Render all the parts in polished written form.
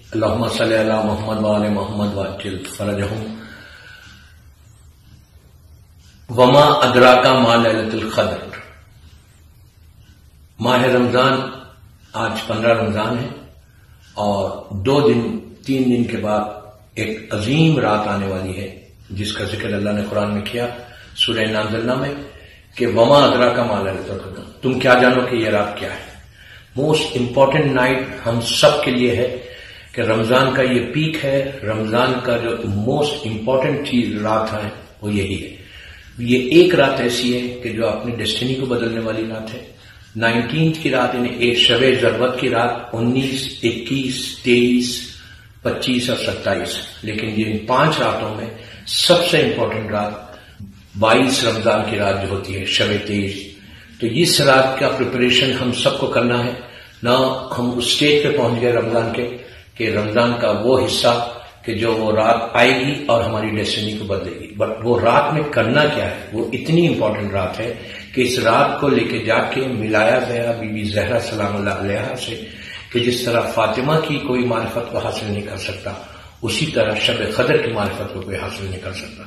اللہم صلی علی محمد وآل محمد وعجل فرجہم۔ وما ادراک ما لیلۃ القدر۔ ماہ رمضان آج 15 رمضان ہے اور 3 دن کے بعد ایک عظیم رات آنے والی ہے جس کا ذکر اللہ نے قرآن میں کیا سورہ انا انزلنا میں کہ وما ادراک ما لیلۃ القدر، تم کیا جانو کہ یہ رات کیا ہے۔ موسٹ امپورٹنٹ نائٹ ہم سب کے لیے ہے کہ رمضان کا یہ پیک ہے، رمضان کا جو موسٹ امپورٹنٹ چیز رات ہے وہ یہی ہے۔ یہ ایک رات ایسی ہے کہ جو اپنی ڈیسٹینی کو بدلنے والی رات ہے۔ 19 کی رات یعنی ایک شب ضربت کی رات 19، 21، 23، 25 اور 27، لیکن یہ ان 5 راتوں میں سب سے امپورٹنٹ رات 22 رمضان کی رات جو ہوتی ہے شب 23۔ تو اس رات کا پریپریشن ہم سب کو کرنا ہے، نہ ہم اس اسٹیج پہ پہنچ گئے رمضان کے کہ رمضان کا وہ حصہ کہ جو وہ رات آئے گی اور ہماری ڈیسٹینی کو بدلے گی، بٹ وہ رات میں کرنا کیا ہے، وہ اتنی امپورٹنٹ رات ہے کہ اس رات کو لے کے جا کے ملایا گیا بی بی زہرا سلام اللہ علیہا سے کہ جس طرح فاطمہ کی کوئی معرفت کو حاصل نہیں کر سکتا، اسی طرح شب قدر کی معرفت کو کوئی حاصل نہیں کر سکتا۔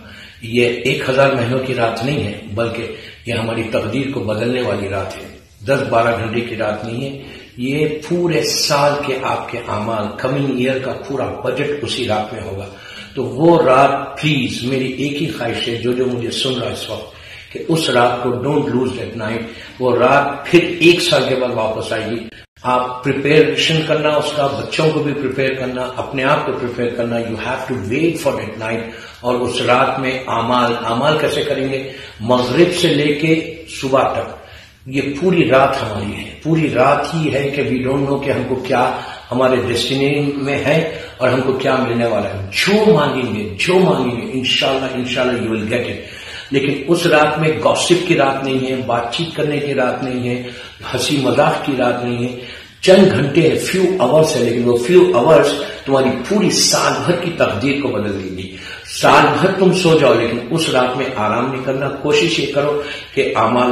یہ 1000 مہینوں کی رات نہیں ہے، بلکہ یہ ہماری تقدیر کو بدلنے والی رات ہے۔ 10-12 گھنٹے کی رات نہیں ہے، یہ پورے سال کے آپ کے اعمال، کمنگ ایئر کا پورا بجٹ اسی رات میں ہوگا۔ تو وہ رات پلیز میری ایک ہی خواہش ہے جو مجھے سن رہا اس وقت کہ اس رات کو ڈونٹ لوز دیٹ نائٹ۔ وہ رات پھر 1 سال کے بعد واپس آئے گی۔ آپ پریپریشن کرنا، اس کا بچوں کو بھی پریپیئر کرنا، اپنے آپ کو پریپیئر کرنا۔ You have to wait for that night. اور اس رات میں اعمال کیسے کریں گے؟ مغرب سے لے کے صبح تک یہ پوری رات ہماری ہے، پوری رات ہی ہے کہ وی ڈونٹ نو کہ ہم کو کیا ہمارے ڈیسٹینی میں ہے اور ہم کو کیا ملنے والا ہے۔ جو مانگیں گے انشاءاللہ یو ول گیٹ اٹ۔ لیکن اس رات میں گوسپ کی رات نہیں ہے، بات چیت کرنے کی رات نہیں ہے، ہنسی مذاق کی رات نہیں ہے۔ چند گھنٹے ہے، فیو آورس ہے، لیکن وہ فیو آورس تمہاری پوری سال بھر کی تقدیر کو بدل دیں گی۔ سال بھر تم سو جاؤ لیکن اس رات میں آرام نہیں کرنا۔ کوشش یہ کرو کہ اعمال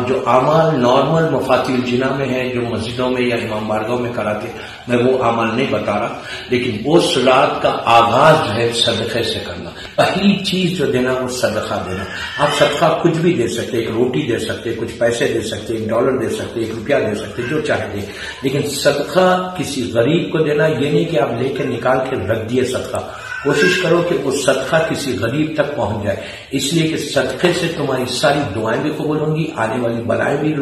نارمل مفاتیح الجناح میں ہے، جو مسجدوں میں یا امام بارگاہوں میں کراتے، میں وہ اعمال نہیں بتا رہا، لیکن اس رات کا آغاز جو ہے صدقے سے کرنا۔ پہلی چیز جو دینا وہ صدقہ دینا۔ آپ صدقہ کچھ بھی دے سکتے، ایک روٹی دے سکتے، کچھ پیسے دے سکتے، $1 دے سکتے، $1 دے سکتے، جو چاہے دیں، لیکن صدقہ کسی غریب کو دینا یہ نہیں کہ آپ لے کے نکال کے رکھ دیے صدقہ۔ کوشش کرو کہ وہ صدقہ کسی غریب تک پہنچ جائے، اس لیے کہ صدقے سے تمہاری ساری دعائیں بھی قبول ہوں گی، آنے والی بلائیں بھی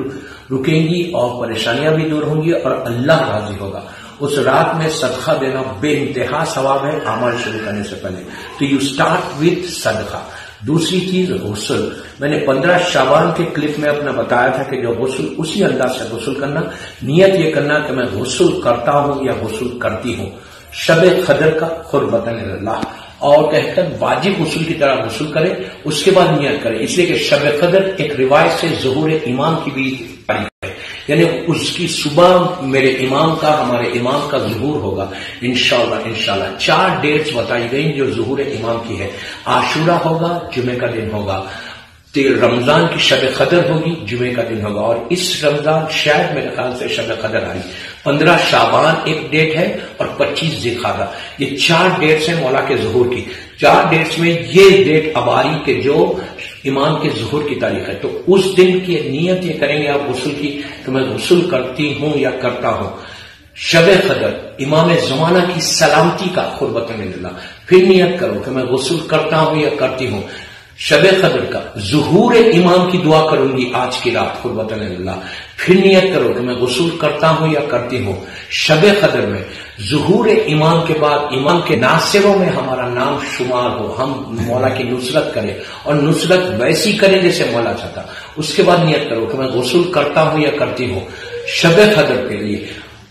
رکیں گی اور پریشانیاں بھی دور ہوں گی اور اللہ راضی ہوگا۔ اس رات میں صدقہ دینا بے انتہا ثواب ہے اعمال شروع کرنے سے پہلے۔ تو یو اسٹارٹ وتھ صدقہ۔ دوسری چیز غسل۔ میں نے 15 شعبان کے کلپ میں اپنا بتایا تھا کہ جو غسل اسی انداز سے غسل کرنا، نیت یہ کرنا کہ میں غسل کرتا ہوں یا غسل کرتی ہوں شب قدر کا قربتاً اللہ، اور کہہ کر واجب غسل کی طرح غسل کرے، اس کے بعد نیت کرے، اس لیے کہ شب قدر ایک روایت سے ظہور امام کی بھی تاریخ ہے، یعنی اس کی صبح ہمارے امام کا ظہور ہوگا انشاءاللہ۔ 4 ڈیٹس بتائی گئی جو ظہور امام کی ہے۔ عاشورہ ہوگا، جمعے کا دن ہوگا، رمضان کی شب قدر ہوگی، جمعے کا دن ہوگا، اور اس رمضان شاید میرے خیال سے شب قدر آئی۔ 15 شعبان ایک ڈیٹ ہے اور 25 ذی القعدہ، یہ 4 ڈیٹس ہیں مولا کے ظہور کی۔ 4 ڈیٹس میں یہ ڈیٹ اب آ رہی کہ جو امام کے ظہور کی تاریخ ہے، تو اس دن کی نیت یہ کریں گے آپ غسل کی کہ میں غسل کرتی ہوں یا کرتا ہوں۔ شب قدر امام زمانہ کی سلامتی کا قربتاً اللہ، پھر نیت کرو کہ میں غسل کرتا ہوں یا کرتی ہوں۔ شب قدر کا ظہور امام کی دعا کروں گی آج کی رات قربتاً اللہ، پھر نیت کرو کہ میں غسل کرتا ہوں یا کرتی ہوں۔ شب قدر میں ظہور امام کے بعد امام کے ناصروں میں ہمارا نام شمار ہو، ہم مولا کی نصرت کریں اور نصرت ویسی کریں جیسے مولا چاہتا۔ اس کے بعد نیت کرو کہ میں غسل کرتا ہوں یا کرتی ہوں شب قدر کے لیے،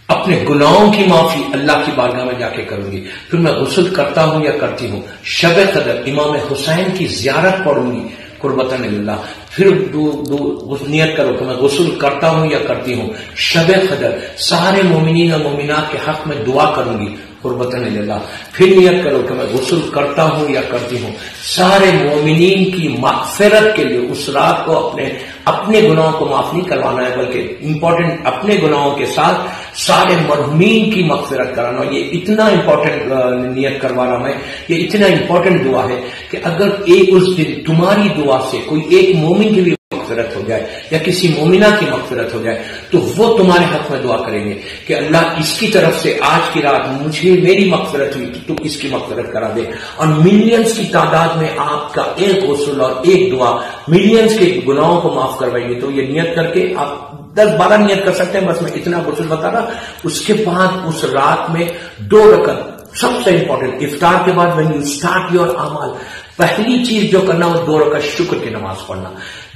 اپنے گناہوں کی معافی اللہ کی بارگاہ میں جا کے کروں گی، پھر میں غسل کرتا ہوں یا کرتی ہوں شب قدر امام حسین کی زیارت پڑھوں گی قربتاً اللہ، پھر نیت کرو کہ میں غسل کرتا ہوں یا کرتی ہوں شب قدر، سارے مومنین اور مومنات کے حق میں دعا کروں گی قربتاً اللہ. پھر نیت کرو کہ میں غسل کرتا ہوں یا کرتی ہوں سارے مومنین کی مغفرت کے لیے. اس رات کو اپنے گناہوں کو معاف نہیں کروانا ہے بلکہ امپورٹنٹ اپنے گناہوں کے ساتھ سارے مرحومین کی مغفرت کرانا. یہ اتنا امپورٹنٹ نیت کروانا میں، یہ اتنا امپورٹنٹ دعا ہے کہ اگر اس دن تمہاری دعا سے کوئی ایک مومن کی بھی مغفرت ہو جائے یا کسی مومنہ کی مغفرت ہو جائے تو وہ تمہارے حق میں دعا کریں گے کہ اللہ اس کی طرف سے آج کی رات میری مغفرت ہوئی تو اس کی مغفرت کرا دے. اور ملینز کی تعداد میں آپ کا ایک غسل اور ایک دعا ملینز کے گناہوں کو معاف کروائیں گے. تو یہ نیت کر کے آپ 10-12 نیت کر سکتے ہیں، بس میں اتنا غسل بتا رہا. اس کے بعد اس رات میں 2 رکعت سب سے امپورٹنٹ، افطار کے بعد when you start your اعمال پہلی چیز جو کرنا وہ 2 رکعت شکر کی نماز پڑھنا.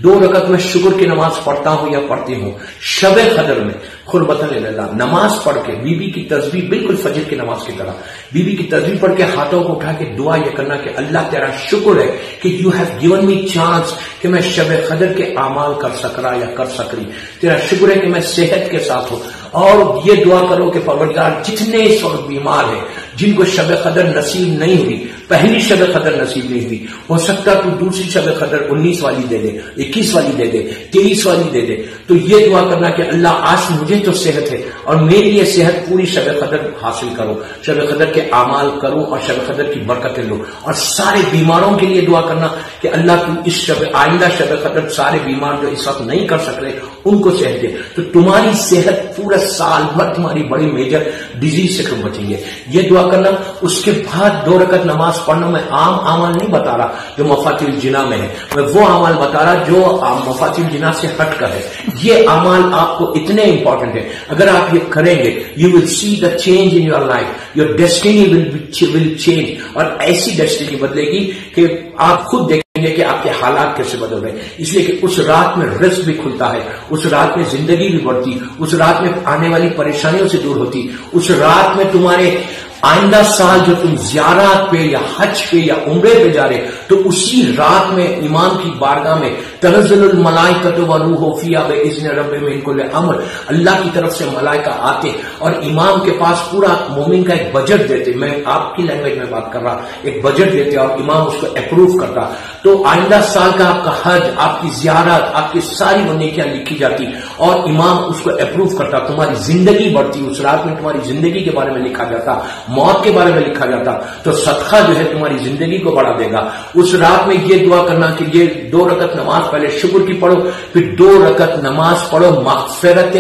2 رکعت میں شکر کی نماز پڑھتا ہوں یا پڑھتی ہوں. شب قدر میں قربتاً اللہ نماز پڑھ کے بی بی کی تسبیح بالکل فجر کی نماز کی طرح بی بی کی تسبیح پڑھ کے ہاتھوں کو اٹھا کے دعا یہ کرنا کہ اللہ تیرا شکر ہے کہ you have given me chance کہ میں شب قدر کے اعمال کر سک رہا یا کر سک رہی. تیرا شکر ہے کہ میں صحت کے ساتھ ہوں. اور یہ دعا کرو کہ پروردگار جتنے اس وقت بیمار ہیں جن کو شب قدر نصیب نہیں ہوئی، پہلی شب قدر نصیب نہیں ہوئی، ہو سکتا تو دوسری شب قدر 19 والی دے دے، 21 والی دے دے، 23 والی دے دے. تو یہ دعا کرنا کہ اللہ آج مجھے تو صحت ہے اور میری یہ صحت پوری شب قدر حاصل کرو، شب قدر کے اعمال کرو اور شب قدر کی برکتیں لو. اور سارے بیماروں کے لیے دعا کرنا کہ اللہ تو اس آئندہ شب قدر سارے بیمار جو اس وقت نہیں کر سک رہے ان کو صحت دے. تو تمہاری صحت پورا سال بھر تمہاری بڑی میجر ڈیزیز سے تم بچیں گے. یہ دعا کرنا. اس کے بعد 2 رکعت نماز پڑھنا. میں عام اعمال نہیں بتا رہا جو مفاتیح الجناح میں ہے، میں وہ اعمال بتا رہا جو مفاتیح الجناح سے ہٹ کر ہے. یہ اعمال آپ کو اتنے امپورٹنٹ ہے، اگر آپ یہ کریں گے you will see the change in your life, your destiny will change. اور ایسی ڈیسٹینی بدلے گی کہ آپ خود دیکھیں گے کہ آپ کے حالات کیسے بدل رہے ہیں. اس لیے کہ اس رات میں رزق بھی کھلتا ہے، اس رات میں زندگی بھی بڑھتی، اس رات میں آنے والی پریشانیوں سے دور ہوتی. اس رات میں تمہارے آئندہ سال جو تم زیارات پہ یا حج پہ یا عمرے پہ جا رہے تو اسی رات میں امام کی بارگاہ میں تنزل الملائکۃ والروح فیہا باذن ربہم من کل امر، اللہ کی طرف سے ملائکہ آتے اور امام کے پاس پورا مومن کا ایک بجٹ دیتے. میں آپ کی لینگویج میں بات کر رہا، ایک بجٹ دیتے اور امام اس کو اپروو کرتا. تو آئندہ سال کا آپ کا حج، آپ کی زیارت، آپ کی ساری وہ نیکیاں لکھی جاتی اور امام اس کو اپروو کرتا. تمہاری زندگی بڑھتی، اس رات میں تمہاری زندگی کے بارے میں لکھا جاتا، موت کے بارے میں لکھا جاتا. تو صدقہ جو ہے تمہاری زندگی کو بڑھا دے گا. اس رات میں یہ دعا کرنا کہ یہ 2 رکعت نماز پہلے شکر کی پڑھو، پھر 2 رکعت نماز پڑھو مغفرت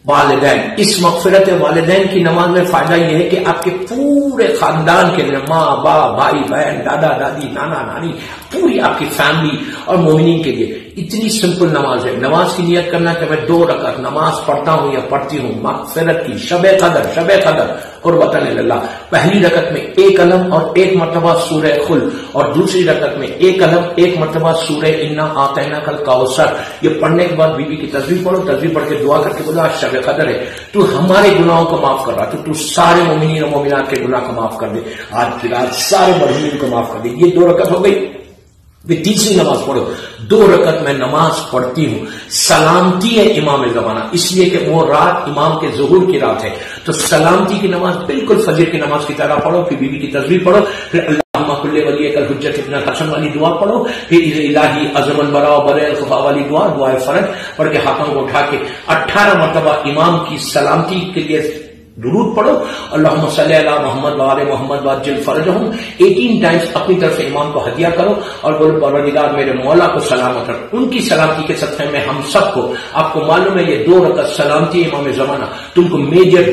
والدین. اس مغفرت والدین کی نماز میں فائدہ یہ ہے کہ آپ کے پورے خاندان کے لیے، ماں باپ، بھائی بہن، دادا دادی، نانا نانی، پوری آپ کی فیملی اور مومنین کے لیے اتنی سمپل نماز ہے. نماز کی نیت کرنا کہ میں 2 رکعت نماز پڑھتا ہوں یا پڑھتی ہوں مغفرت کی. شب قدر قربتاً اللہ. پہلی رکعت میں 1 علم اور 1 مرتبہ سورہ خل، اور دوسری رکعت میں 1 علم 1 مرتبہ سورہ انا اعطیناک الکوثر. یہ پڑھنے کے بعد بی بی کی تسبیح پڑھو، تسبیح پڑھ کے دعا کر کے بولا شب قدر ہے، تو ہمارے گناہوں کو معاف کر رہا، تو سارے مومنین اور مومنات کے گناہ کو معاف کر دے. آج کی رات سارے مرحومین کو معاف کر دے. یہ 2 رکعت ہو گئی. پھر تیسری نماز پڑھو. 2 رکعت میں نماز پڑھتی ہوں، سلامتی ہے امام زمانہ، اس لیے کہ وہ رات امام کے ظہور کی رات ہے. تو سلامتی کی نماز بالکل فجر کی نماز کی طرح پڑھو. پھر بی بی کی تسبیح پڑھو، پھر اللہم کل ولیک الحجۃ ابن الحسن والی دعا پڑھو، پھر الہی عظم البراء و برئ الخفا والی دعائے فرج پڑھ کے ہاتھوں کو اٹھا کے 18 مرتبہ امام کی سلامتی کے لیے درود پڑھو. اللہم صلی علی محمد وآل محمد وعجل فرجہم 18 ٹائمز اپنی طرف سے امام کو ہدیہ کرو اور بولو پروردگار میرے مولا کو سلامت رکھ. ان کی سلامتی کے صدقے میں ہم سب کو، آپ کو معلوم ہے یہ 2 رکعت سلامتی امام زمانہ تم کو میجر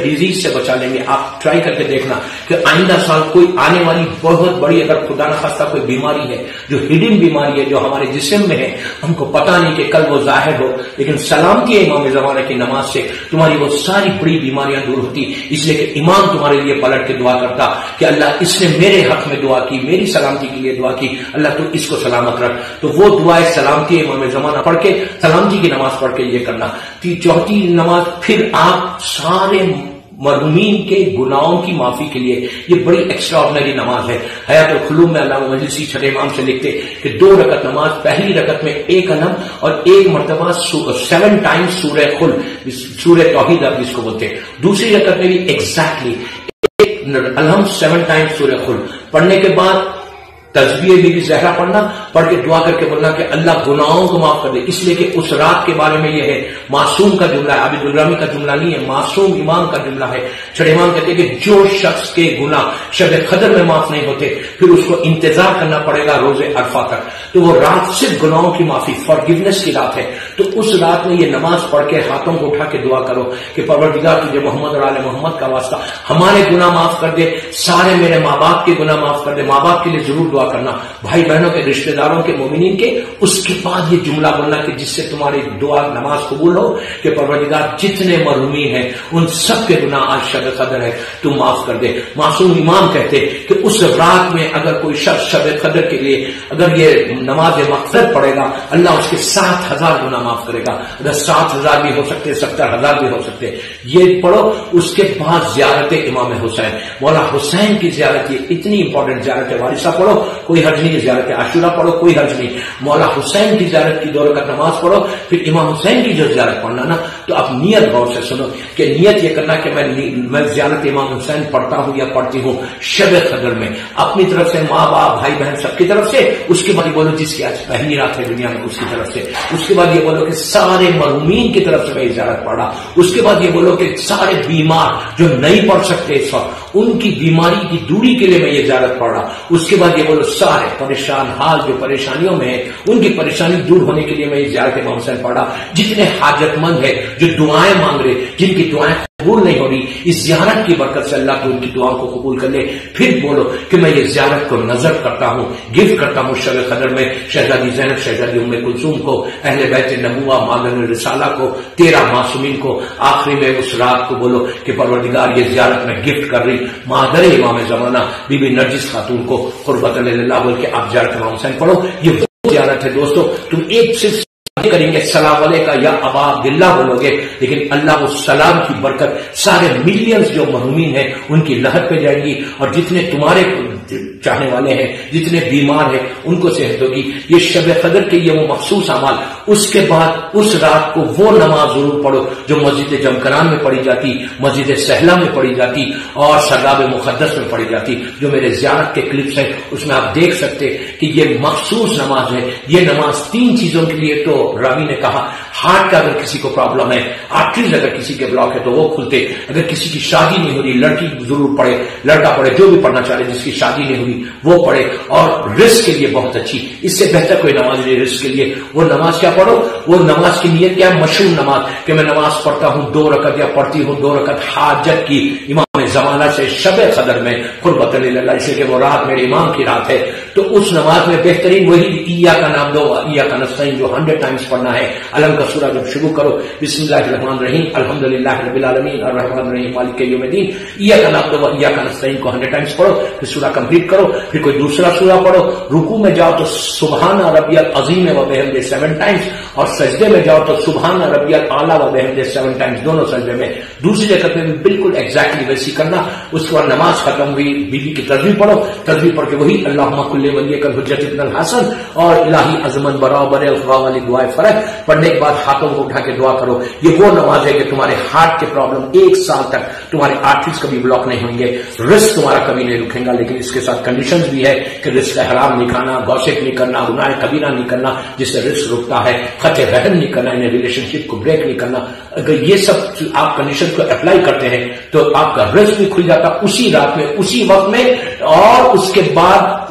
ڈیزیز سے بچا لیں گے. آپ ٹرائی کر کے دیکھنا کہ آئندہ سال کوئی آنے والی بہت بڑی اگر خدا نخواستہ کوئی بیماری ہے جو ہڈن بیماری ہے جو ہمارے جسم میں ہے، ہم کو پتہ نہیں کہ کل وہ ظاہر ہو، لیکن سلامتی امام زمانہ کی نماز سے تمہاری وہ ساری بڑی بیماریاں دور ہوتی. اس لیے کہ امام تمہارے لیے پلٹ کے دعا کرتا کہ اللہ اس نے میرے حق میں دعا کی، میری سلامتی کے لیے دعا کی، اللہ تو اس کو سلامت رکھ. تو وہ دعائیں سلامتی امام زمانہ پڑھ کے، سلامتی کی نماز پڑھ کے یہ کرنا. چوتھی نماز پھر آپ سارے مرحومین کے گناہوں کی معافی کے لیے، یہ بڑی ایکسٹرا آرڈنری نماز ہے. حیات القلوب میں علامہ مجلسی چھٹے امام سے لکھتے کہ 2 رکعت نماز، پہلی رکعت میں 1 علم اور 1 مرتبہ 7 ٹائمز سورہ خل، سورہ توحید آپ جس کو بولتے ہیں. دوسری رکعت میں بھی ایگزیکٹلی الحمد 7 times سورہ خلق پڑھنے کے بعد تسبیح بی بی زہرا پڑھنا، پڑھ کے دعا کر کے بولنا کہ اللہ گناہوں کو معاف کر دے، اس لیے کہ اس رات کے بارے میں یہ ہے، معصوم کا جملہ ہے، عابد الرامی کا جملہ نہیں ہے، معصوم امام کا جملہ ہے۔ چھٹے امام کہتے ہیں کہ جو شخص کے گناہ شب قدر میں معاف نہیں ہوتے پھر اس کو انتظار کرنا پڑے گا روز عرفہ تک، تو وہ رات صرف گناہوں کی معافی فارگیونیس کی رات ہے۔ تو اس رات میں یہ نماز پڑھ کے ہاتھوں کو اٹھا کے دعا کرو کہ پروردگار تجھے محمد اور آل محمد کا واسطہ ہمارے گناہ معاف کر دے، سارے میرے ماں باپ کے گناہ معاف کر دے۔ ماں باپ کے لیے ضرور دعا کرنا، بھائی بہنوں کے، رشتہ داروں کے، مومنین کے۔ اس کے بعد یہ جملہ بولنا کہ جس سے تمہاری دعا نماز قبول ہو کہ پروردگار جتنے مرحومین ہیں ان سب کے گناہ آج شب قدر ہے تو معاف کر دے۔ معصوم امام کہتے کہ اس رات میں اگر کوئی شخص شب قدر کے لیے اگر یہ نماز مغفرت پڑھے گا اللہ اس کے 7,000 گناہ معاف کرے گا۔ اگر 7,000 بھی ہو سکتے، 70,000 بھی ہو سکتے، یہ پڑھو۔ اس کے بعد زیارت امام حسین، مولا حسین کی زیارت، یہ اتنی امپورٹنٹ زیارت ہے، وارثہ پڑھو کوئی حرج نہیں، زیارت عاشورہ پڑھو کوئی حرج نہیں، مولا حسین کی زیارت کی 2 رکعت نماز پڑھو۔ پھر امام حسین کی جو زیارت پڑھنا نا تو اب نیت غور سے سنو کہ نیت یہ کرنا کہ میں زیارت امام حسین پڑھتا ہوں یا پڑھتی ہوں شب قدر میں، اپنی طرف سے، ماں باپ بھائی بہن سب کی طرف سے۔ اس کے بعد یہ بولو جس کی آج پہلی رات ہے دنیا میں اس کی طرف سے۔ اس کے بعد یہ بولو کہ سارے مرحومین کی طرف سے میں زیارت پڑھا۔ اس کے بعد یہ بولو کہ سارے بیمار جو نہیں پڑھ سکتے اس وقت ان کی بیماری کی دوری کے لیے میں یہ زیارت پڑھ رہا۔ اس کے بعد یہ بولو سارے پریشان حال جو پریشانیوں میں ہے ان کی پریشانی دور ہونے کے لیے میں یہ زیارت امام حسین پڑھا۔ جتنے حاجت مند ہے جو دعائیں مانگ رہے، جن کی دعائیں قبول نہیں ہو رہی، اس زیارت کی برکت سے اللہ کو ان کی دعاؤں کو قبول کر لے۔ پھر بولو کہ میں یہ زیارت کو نظر کرتا ہوں، گفٹ کرتا ہوں شب قدر میں شہزادی زینب، شہزادی ام کلثوم کو، اہل بیت نبوہ، مادن رسالہ کو، 13 معصومین کو۔ آخری میں اس رات کو بولو کہ پروردگار یہ زیارت میں گفٹ کر رہی مادر امام زمانہ بی بی نرجس خاتون کو، قربت اللہ بول کے آپ زیارت امام حسین پڑھو۔ یہ وہ زیارت ہے دوستو، تم ایک صرف کریں گے سلام علیکہ یا ابا عبداللہ بولو گے، لیکن اللہ اس سلام کی برکت سارے ملینز جو محرومین ہیں ان کی لہر پہ جائے گی، اور جتنے تمہارے چاہنے والے ہیں، جتنے بیمار ہیں ان کو صحت ہوگی۔ یہ شب قدر کے یہ وہ مخصوص اعمال۔ اس کے بعد اس رات کو وہ نماز ضرور پڑھو جو مسجد جمکران میں پڑھی جاتی، مسجد سہلا میں پڑھی جاتی اور سرداب مقدس میں پڑھی جاتی، جو میرے زیارت کے کلپس ہیں اس میں آپ دیکھ سکتے کہ یہ مخصوص نماز ہے۔ یہ نماز 3 چیزوں کے لیے، تو راوی نے کہا ہارٹ کا اگر کسی کو پرابلم ہے، آرٹریز اگر کسی کے بلاک ہے تو وہ کھلتے، اگر کسی کی شادی نہیں ہو رہی لڑکی ضرور پڑھے، لڑکا پڑھے، جو بھی پڑھنا چاہ رہے جس کی شادی نہیں ہوئی وہ پڑھے، اور رزق کے لیے بہت اچھی، اس سے بہتر کوئی نماز نہیں رزق کے لیے۔ وہ نماز کیا پڑھو، وہ نماز کی نیت کیا ہے، مشہور نماز کہ میں نماز پڑھتا ہوں 2 رکعت یا پڑھتی ہوں 2 رکعت حاجت کی امام زمانہ سے شب قدر میں قربت اللہ، اسے کہ وہ رات میرے امام کی رات ہے۔ تو اس نماز میں بہترین وہی ایاک نعبد و ایاک نستعین جو 100 ٹائمز پڑھنا ہے۔ علم کا سورہ جب شروع کرو، بسم اللہ الرحمن الرحیم الحمدللہ رب العالمین الرحمن الرحیم مالک یوم الدین، ایاک نعبد و ایاک نستعین کو 100 ٹائمز پڑھو، پھر سورہ کمپلیٹ کرو، پھر کوئی دوسرا سورہ پڑھو۔ رکوع میں جاؤ تو سبحان ربی العظیم و بحمدہ 7 ٹائمز، اور سجدے میں جاؤ تو سبحان ربی الاعلی و بحمدہ 7 ٹائمز، دونوں سجدے میں۔ دوسری رکعت میں بھی بالکل ایگزیکٹلی ویسی کرنا۔ اس کے بعد نماز ختم ہوئی، بیوی کی تسبیح پڑھو، تسبیح پڑھ کے وہی اللہم کل ولیک الحجۃ ابن الحسن اور الہی عظمت برابر الخوا والی دعائیں فرق پڑھنے کے بعد ہاتھوں کو اٹھا کے دعا کرو۔ یہ وہ نماز ہے کہ تمہارے ہارٹ کے پرابلم 1 سال تک تمہارے آرٹریز کبھی بلاک نہیں ہوں گے، رزق تمہارا کبھی نہیں رکھے گا، لیکن اس کے ساتھ کنڈیشنز بھی ہے کہ رزق حرام نہیں کھانا، گوسپ نہیں کرنا، گناہ کبیرہ نہیں کرنا جس سے رزق رکتا ہے، خط رحم نہیں کرنا، انہیں ریلیشن شپ کو بریک نہیں کرنا۔ اگر یہ سب آپ کنڈیشن کو اپلائی کرتے ہیں تو آپ کا رزق بھی کھل جاتا اسی رات میں، اسی وقت میں۔ اور اس کے بعد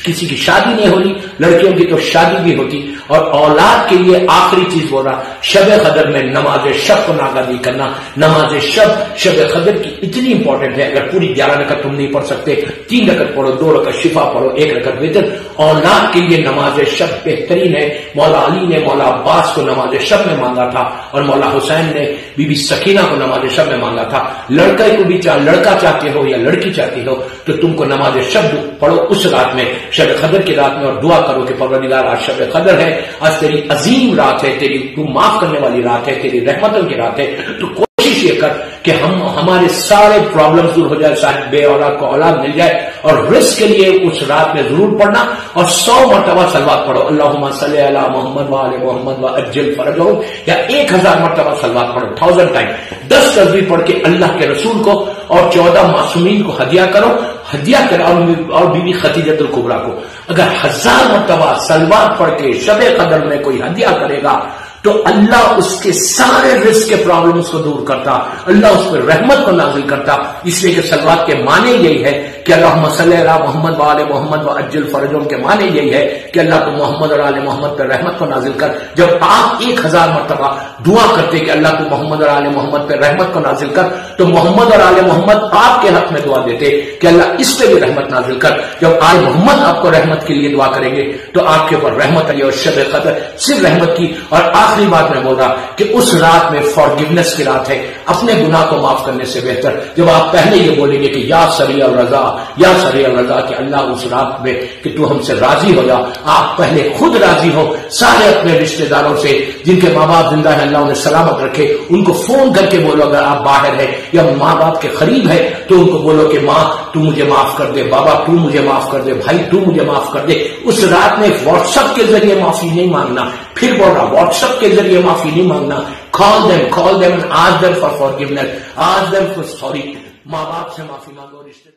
کسی کی شادی نہیں ہو رہی، لڑکیوں کی تو شادی بھی ہوتی، اور اولاد کے لیے آخری چیز بول رہا شب قدر میں نماز شب کو ناغہ نہیں کرنا۔ نماز شب قدر کی اتنی امپورٹنٹ ہے، اگر پوری 11 رکعت تم نہیں پڑھ سکتے 3 رکعت پڑھو، 2 رکعت شفا پڑھو، 1 رکعت وتر۔ اولاد کے لیے نماز شب بہترین ہے۔ مولا علی نے مولا عباس کو نماز شب میں مانگا تھا، اور مولا حسین نے بی بی سکینہ کو نماز شب میں مانگا تھا۔ لڑکے کو بھی لڑکا چاہتے ہو یا لڑکی چاہتی ہو تو تم کو نماز شب پڑھو اس رات میں، شب قدر کی رات میں، اور دعا کرو کہ پروردگار آج شب قدر ہے، آج تیری عظیم رات ہے، تیری تو معاف کرنے والی رات ہے، تیری رحمتوں کی رات ہے، تو کوشش یہ کر کہ ہمارے سارے پرابلمز دور ہو جائے، سارے بے اولاد کو اولاد مل جائے، اور رزق کے لیے اس رات میں ضرور پڑھنا، اور 100 مرتبہ صلوات پڑھو، اللہم صلی علی محمد و آل محمد و اجل فرجہم، یا 1000 مرتبہ صلوات پڑھو 1000 ٹائم، 10 تسبیح پڑھ کے اللہ کے رسول کو اور 14 معصومین کو ہدیہ کرو، ہدیہ کرا اور بیوی خدیجہ الکبریٰ کو۔ اگر 1000 مرتبہ سلوات پڑھ کے شب قدر میں کوئی ہدیہ کرے گا تو اللہ اس کے سارے رزق کے پرابلمز کو دور کرتا، اللہ اس پر رحمت کو نازل کرتا۔ اس لیے کہ سلوات کے معنی یہی ہے کہ اللہم صلی علی محمد وآل محمد وعجل فرجهم کے معنی یہی ہے کہ اللہ تو محمد اور آل محمد پر رحمت کو نازل کر۔ جب آپ 1000 مرتبہ دعا کرتے کہ اللہ تو محمد اور آل محمد پر رحمت کو نازل کر، تو محمد اور آل محمد آپ کے حق میں دعا دیتے کہ اللہ اس پہ بھی رحمت نازل کر۔ جب آل محمد آپ کو رحمت کے لیے دعا کریں گے تو آپ کے اوپر رحمت آئی، اور شب قدر صرف رحمت کی۔ اور آخری بات میں بول رہا کہ اس رات میں فارگیونیس کی رات ہے، اپنے گناہ کو معاف کرنے سے بہتر جب آپ پہلے یہ بولیں گے کہ یا سریع الرضا، یا سریع الرضا، کہ اللہ اس رات میں کہ تو ہم سے راضی ہو جا۔ آپ پہلے خود راضی ہو، سارے اپنے رشتہ داروں سے جن کے ماں باپ زندہ ہیں اللہ انہیں سلامت رکھے، ان کو فون کر کے بولو اگر آپ باہر ہیں یا ماں باپ کے قریب ہے تو ان کو بولو کہ ماں تو مجھے معاف کر دے، بابا تو مجھے معاف کر دے، بھائی تو مجھے معاف کر دے۔ اس رات میں واٹس ایپ کے ذریعے معافی نہیں مانگنا، پھر بول رہا واٹس ایپ کے ذریعے معافی نہیں مانگنا، call them and ask them for forgiveness, ask them for sorry۔ ماں باپ سے معافی مانگو، رشتے